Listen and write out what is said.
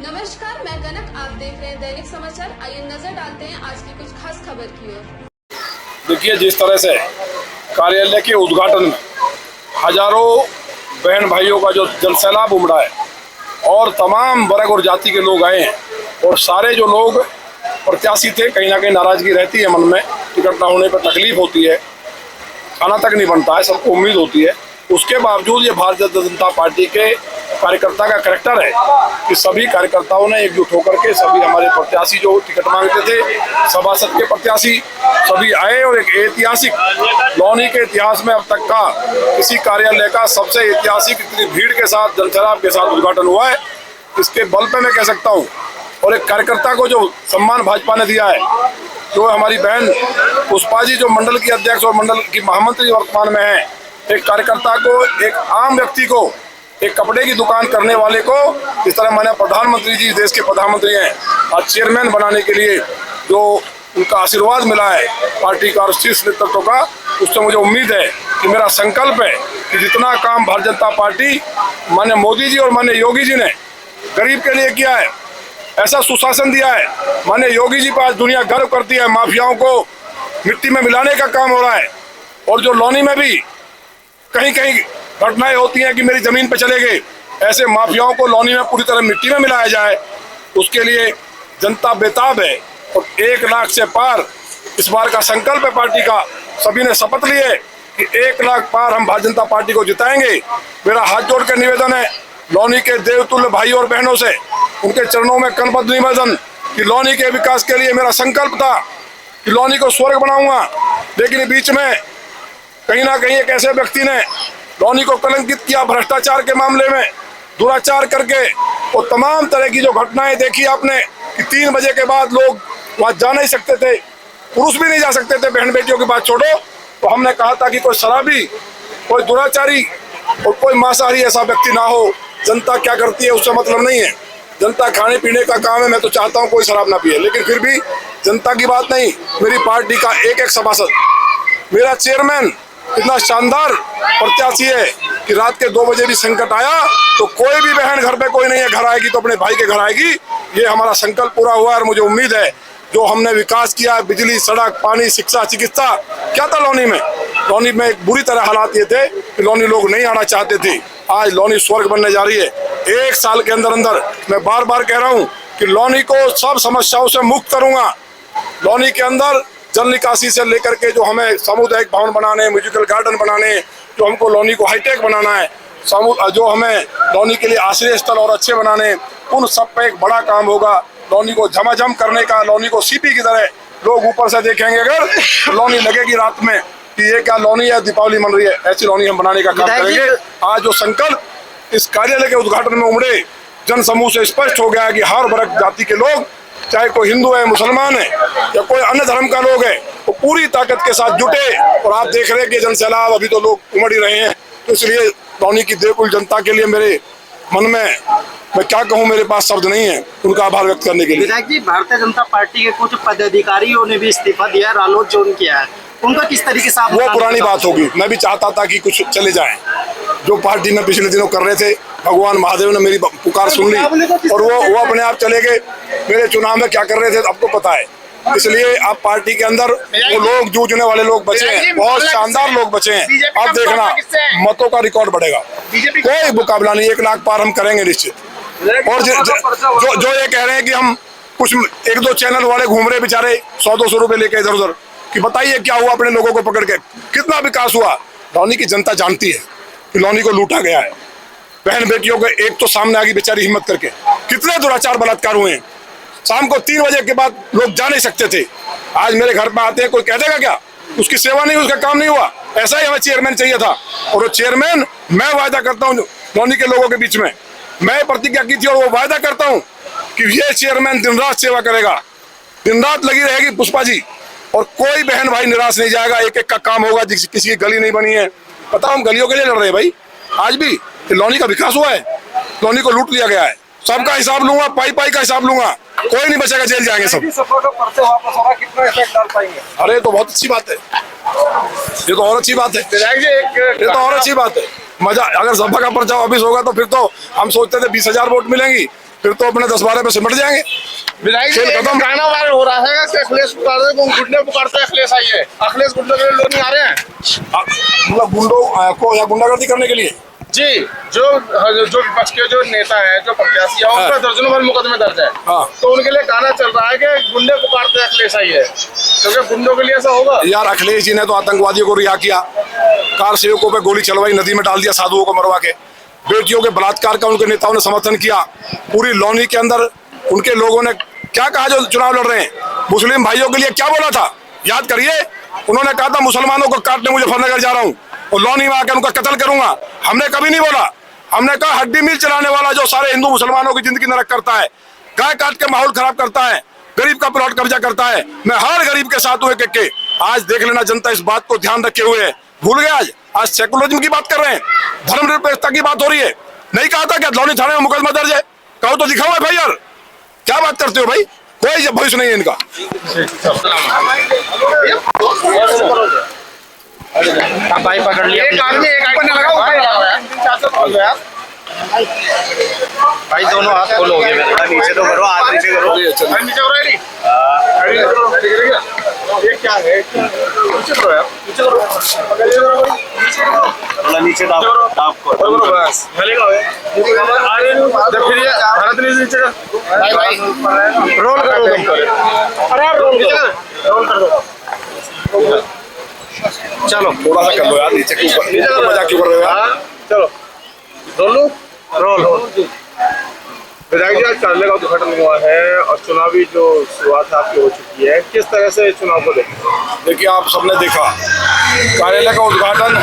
नमस्कार, मैं कनक। आप देख रहे हैं दैनिक समाचार। आइए नजर डालते हैं आज की कुछ खास खबर की ओर। देखिए, जिस तरह से कार्यालय के उद्घाटन में हजारों बहन भाइयों का जो जनसैलाब उमड़ा है और तमाम वर्ग और जाति के लोग आए हैं और सारे जो लोग प्रत्याशी थे, कहीं ना कहीं नाराजगी रहती है मन में, टिकट ना होने पर तकलीफ होती है, खाना तक नहीं बनता है, सबको उम्मीद होती है। उसके बावजूद ये भारतीय जनता पार्टी के कार्यकर्ता का करैक्टर है कि सभी कार्यकर्ताओं ने एकजुट होकर के सभी हमारे प्रत्याशी जो टिकट मांगते थे, सभासद के प्रत्याशी सभी आए और एक ऐतिहासिक लौनी के इतिहास में अब तक का किसी कार्यालय का सबसे ऐतिहासिक इतनी भीड़ के साथ जनसैलाब के साथ उद्घाटन हुआ है। इसके बल पे मैं कह सकता हूँ। और एक कार्यकर्ता को जो सम्मान भाजपा ने दिया है, जो हमारी बहन पुष्पा जी जो मंडल की अध्यक्ष और मंडल की महामंत्री वर्तमान में है, एक कार्यकर्ता को, एक आम व्यक्ति को, एक कपड़े की दुकान करने वाले को, इस तरह माननीय प्रधानमंत्री जी देश के प्रधानमंत्री हैं और चेयरमैन बनाने के लिए जो उनका आशीर्वाद मिला है पार्टी का और शीर्ष नेतृत्व का, उससे मुझे उम्मीद है कि मेरा संकल्प है कि जितना काम भारतीय जनता पार्टी माननीय मोदी जी और माननीय योगी जी ने गरीब के लिए किया है, ऐसा सुशासन दिया है, माननीय योगी जी पर आज दुनिया गर्व करती है। माफियाओं को मिट्टी में मिलाने का काम हो रहा है और जो लौनी में भी कहीं कहीं घटनाएं होती हैं कि मेरी जमीन पे चले गए, ऐसे माफियाओं को लौनी में पूरी तरह मिट्टी में मिलाया जाए, उसके लिए जनता बेताब है। और 1 लाख से पार इस बार का संकल्प है पार्टी का। सभी ने शपथ लिए कि 1 लाख पार हम भारतीय जनता पार्टी को जिताएंगे। मेरा हाथ जोड़ कर निवेदन है लौनी के देवतुल्य भाई और बहनों से, उनके चरणों में कनबद्ध निवेदन कि लौनी के विकास के लिए मेरा संकल्प था कि लौनी को स्वर्ग बनाऊंगा, लेकिन बीच में कहीं ना कहीं एक ऐसे व्यक्ति ने लौनी को कलंकित किया भ्रष्टाचार के मामले में, दुराचार करके। और तमाम तरह की जो घटनाएं देखी आपने कि 3 बजे के बाद लोग वहां जा नहीं सकते थे, पुरुष भी नहीं जा सकते थे, बहन बेटियों की बात छोड़ो। तो हमने कहा था कि कोई शराबी, कोई दुराचारी और कोई मांसाहारी ऐसा व्यक्ति ना हो। जनता क्या करती है उससे मतलब नहीं है, जनता खाने पीने का काम है। मैं तो चाहता हूँ कोई शराब ना पिए, लेकिन फिर भी जनता की बात नहीं, मेरी पार्टी का एक एक सभासद, मेरा चेयरमैन इतना शानदार प्रत्याशी है कि रात के 2 बजे भी संकट आया तो कोई भी बहन घर पे कोई नहीं है, घर आएगी तो अपने भाई के घर आएगी। ये हमारा संकल्प पूरा हुआ और मुझे उम्मीद है जो हमने विकास किया, बिजली, सड़क, पानी, शिक्षा, चिकित्सा, क्या था लौनी में एक बुरी तरह हालात ये थे कि लौनी लोग नहीं आना चाहते थे। आज लौनी स्वर्ग बनने जा रही है। 1 साल के अंदर अंदर मैं बार बार कह रहा हूँ कि लौनी को सब समस्याओं से मुक्त करूंगा। लौनी के अंदर जल निकासी से लेकर के जो हमें सामुदायिक भवन बनाने, म्यूजिकल गार्डन बनाने, जो हमको लौनी को हाईटेक बनाना है, जो हमें लौनी के लिए आश्रय स्थल और अच्छे बनाने, उन सब पे एक बड़ा काम होगा। लौनी को झमाझम करने का, लौनी को सीपी की तरह लोग ऊपर से देखेंगे अगर तो लौनी लगेगी रात में कि ये क्या लौनी है, दीपावली मन रही है, ऐसी लौनी हम बनाने का काम करेंगे। आज जो संकल्प इस कार्यालय के उद्घाटन में उमड़े जन समूह से स्पष्ट हो गया है कि हर वर्ग जाति के लोग, चाहे कोई हिंदू है, मुसलमान है या कोई अन्य धर्म का लोग है, वो पूरी ताकत के साथ जुटे। और आप देख रहे हैं कि जनसैलाब अभी तो लोग उमड़ ही रहे हैं। तो इसलिए लौनी की देवकुल जनता के लिए मेरे मन में, मैं क्या कहूँ, मेरे पास शब्द नहीं है उनका आभार व्यक्त करने के लिए। विधायक जी, भारतीय जनता पार्टी के कुछ पदाधिकारियों ने भी इस्तीफा दिया, रालोद जोन किया है, उनका किस तरीके से? वो पुरानी बात होगी। मैं भी चाहता था कि कुछ चले जाएं, जो पार्टी में पिछले दिनों कर रहे थे। भगवान महादेव ने मेरी पुकार सुन ली और वो अपने आप चले गए। मेरे चुनाव में क्या कर रहे थे आपको पता है। इसलिए अब पार्टी के अंदर वो लोग, जूझने वाले लोग बचे हैं, बहुत शानदार लोग बचे हैं। अब देखना मतों का रिकॉर्ड बढ़ेगा, कोई मुकाबला नहीं, 1 लाख पार हम करेंगे निश्चित। और जो ये कह रहे हैं कि हम कुछ 1-2 चैनल वाले घूम रहे बेचारे 100-200 रुपए लेके इधर उधर, कि बताइए क्या हुआ अपने लोगों को पकड़ के, कितना विकास हुआ। लौनी की जनता जानती है कि लौनी को लूटा गया है। बहन बेटियों को एक तो सामने आ गई बेचारी हिम्मत करके, कितने दुराचार बलात्कार हुए हैं। शाम को 3 बजे के बाद लोग जा नहीं सकते थे, आज मेरे घर पे आते हैं, कोई कह देगा क्या? उसकी सेवा नहीं, उसका काम नहीं हुआ। ऐसा ही हमें चेयरमैन चाहिए था और वो चेयरमैन मैं वायदा करता हूँ लौनी के लोगों के बीच में, मैं प्रतिज्ञा की थी और वो वायदा करता हूँ कि ये चेयरमैन दिन रात सेवा करेगा, दिन रात लगी रहेगी पुष्पा जी, और कोई बहन भाई निराश नहीं जाएगा। एक एक का काम होगा। किसी की गली नहीं बनी है, पता हम गलियों के लिए लड़ रहे हैं भाई। आज भी लौनी का विकास हुआ है, लौनी को लूट लिया गया है। सबका हिसाब लूंगा, पाई पाई का हिसाब लूंगा, कोई नहीं बचेगा, जेल जाएंगे सब। अरे तो बहुत अच्छी बात है, ये तो और अच्छी बात है, ये तो और अच्छी बात है। मजा, अगर सभा का पर्चा वापिस होगा तो फिर तो हम सोचते थे 20,000 वोट मिलेंगी, फिर तो अपने 10-12 पे सिमट जाएंगे। विधायक जी, खेल खत्म। गाना वायरल हो रहा है कि अखिलेश गुंडे पुकारते हैं, अखिलेश आइए। अखिलेश गुंडों के लिए लोग नहीं आ रहे हैं मतलब गुंडों को या गुंडागर्दी करने के लिए जी। जो विपक्ष के जो नेता हैं, जो प्रत्याशी हैं, उन पर दर्जनों भर मुकदमे दर्ज है। हाँ। तो उनके लिए गाना चल रहा है कि गुंडे पुकारते हैं, अखिलेश आइए। क्योंकि गुंडों के लिए ऐसा होगा। यार, अखिलेश जी ने तो आतंकवादियों को रिहा किया, कार सेवकों पे गोली चलवाई, नदी में डाल दिया साधुओं को मरवा के, बेटियों के बलात्कार का उनके नेताओं ने समर्थन किया। पूरी लॉनी के अंदर उनके लोगों ने क्या कहा जो चुनाव लड़ रहे हैं, मुस्लिम भाइयों के लिए क्या बोला था, याद करिए। उन्होंने कहा था मुसलमानों को काटने मुजफ्फरनगर जा रहा हूँ और लॉनी में आकर उनका कत्ल करूंगा। हमने कभी नहीं बोला। हमने कहा हड्डी मिल चलाने वाला जो सारे हिंदू मुसलमानों की जिंदगी नरक करता है, गाय काट के माहौल खराब करता है, गरीब का प्लॉट कब्जा करता है, मैं हर गरीब के साथ हुए के आज देख लेना जनता इस बात को ध्यान रखे हुए है। भूल गए आज सेकुलरिज्म की बात कर रहे हैं, धर्मनिरपेक्षता की बात हो रही है। नहीं कहा था क्या लॉनी थाने में मुकदमा दर्ज है? कहो तो दिखाओ भाई। यार क्या बात करते हो भाई, कोई भविष्य नहीं है इनका। आप भाई पकड़ लिया। एक आदमी एक आदमी लगा भाई दोनों हाथ खोल हो गए मेरे। नीचे तो करो, हाथ नीचे करो। नीचे हो रहा है। ये क्या है? नीचे करो यार, नीचे करो, थोड़ा नीचे दाब को। बस जब फिर ये भारत नीचे का भाई रोल करो, अरे रोल कर दो। चलो थोड़ा सा कर लो यार, नीचे ऊपर मजाक क्यों कर रहे हो यार? चलो रोल। विधायक जी, आज कार्यालय का उद्घाटन हुआ है और चुनावी जो शुरुआत आपकी हो चुकी है, किस तरह से चुनाव को देखें? देखिए, आप सबने देखा कार्यालय का उद्घाटन